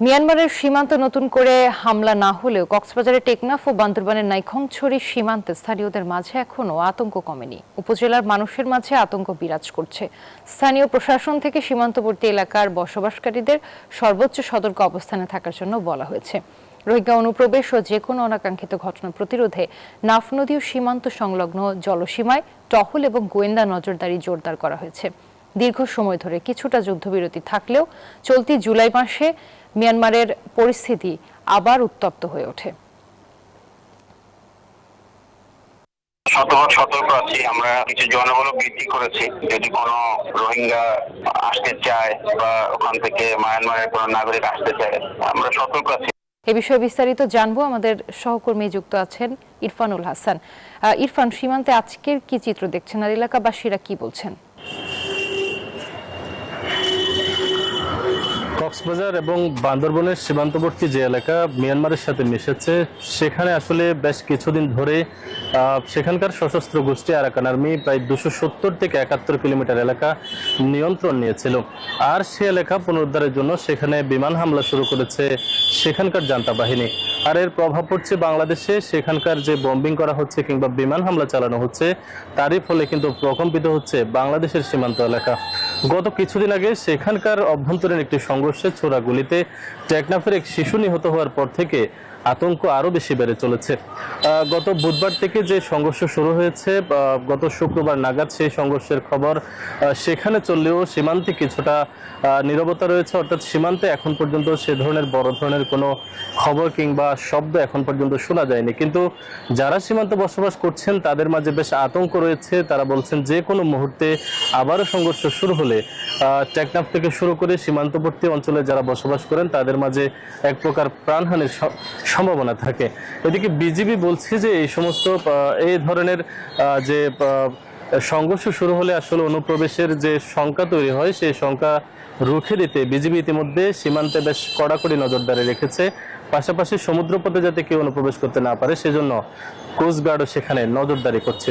মিয়ানমারের সীমান্তে নতুন করে হামলা না হলেও কক্সবাজারের টেকনাফ ও বান্দরবানের নাইখংছড়ি সীমান্তে স্থানীয়দের মাঝে এখনো আতঙ্ক কমেনি। উপজেলার মানুষের মাঝে আতঙ্ক বিরাজ করছে। স্থানীয় প্রশাসন থেকে সীমান্তবর্তী এলাকার বসবাসকারীদের সর্বোচ্চ সতর্ক অবস্থানে থাকার জন্য বলা হয়েছে। রোহিঙ্গা অনুপ্রবেশ ও যে কোনো অনাকাঙ্ক্ষিত ঘটনা প্রতিরোধে নাফ নদী ও সীমান্ত সংলগ্ন জলসীমায় টহল এবং গোয়েন্দা নজরদারি জোরদার করা হয়েছে। দীর্ঘ সময় ধরে কিছুটা যুদ্ধবিরতি থাকলেও চলতি জুলাই মাসে মিয়ানমারের পরিস্থিতি আবার উত্তপ্ত হয়ে ওঠে। শতভাগ সতর্ক আছি। আমরা কিছু জনবল বৃদ্ধি করেছি। যদি কোনো রোহিঙ্গা আসতে চায় বা ওখান থেকে মায়ানমারের কোনো নাগরিক আসতে চায়, আমরা সতর্ক আছি। এ বিষয়ে বিস্তারিত জানবো, আমাদের সহকর্মী যুক্ত আছেন ইরফানুল হাসান। ইরফান, সীমান্তে আজকের কি চিত্র দেখছেন আর এলাকাবাসীরা কি বলছেন? কক্সবাজার এবং বান্দরবনের সীমান্তবর্তী যে এলাকা মিয়ানমারের সাথে মিশেছে, সেখানে আসলে বেশ কিছুদিন ধরে সেখানকার সশস্ত্র গোষ্ঠী আরাকান আর্মি প্রায় 270 থেকে 71 কিলোমিটার এলাকা নিয়ন্ত্রণ নিয়েছিল। আর সে এলাকা পুনরুদ্ধারের জন্য সেখানে বিমান হামলা শুরু করেছে সেখানকার জান্তা বাহিনী। আর এর প্রভাব পড়ছে বাংলাদেশে। সেখানকার যে বম্বিং করা হচ্ছে কিংবা বিমান হামলা চালানো হচ্ছে, তারই ফলে কিন্তু প্রকম্পিত হচ্ছে বাংলাদেশের সীমান্ত এলাকা। গত কিছুদিন আগে সেখানকার অভ্যন্তরীণ একটি সংঘর্ষে ছোড়া গুলিতে টেকনাফের এক শিশু নিহত হওয়ার পর থেকে আতঙ্ক আরো বেশি বেড়ে চলেছে। গত বুধবার থেকে যে সংঘর্ষ শুরু হয়েছে, গত শুক্রবার নাগাদ সেই সংঘর্ষের খবর সেখানে চললেও সীমান্তে কিছুটা নীরবতা রয়েছে। অর্থাৎ সীমান্তে এখন পর্যন্ত সে ধরনের বড় ধরনের কোনো খবর কিংবা শব্দ এখন পর্যন্ত শোনা যায়নি। কিন্তু যারা সীমান্তে বসবাস করছেন তাদের মাঝে বেশ আতঙ্ক রয়েছে। তারা বলছেন যে কোনো মুহূর্তে আবারও সংঘর্ষ শুরু হলে টেকনাফ থেকে শুরু করে সীমান্তবর্তী অঞ্চলে যারা বসবাস করেন তাদের মাঝে এক প্রকার প্রাণহানির সম্ভাবনা থাকে। এদিকে বিজিবি বলছে যে এই ধরনের যে সংঘর্ষ শুরু হলে আসলে অনুপ্রবেশের যে শঙ্কা তৈরি হয়, সেই শঙ্কা রুখে দিতে বিজিবি ইতিমধ্যে সীমান্তে বেশ কড়াকড়ি নজরদারি রেখেছে। পাশাপাশি সমুদ্রপথে যাতে কেউ অনুপ্রবেশ করতে না পারে সেজন্য কোস্টগার্ডও সেখানে নজরদারি করছে।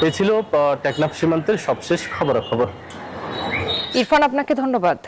এই ছিল টেকনাফ সীমান্তের সবশেষ খবরাখবর। ইরফান, আপনাকে ধন্যবাদ।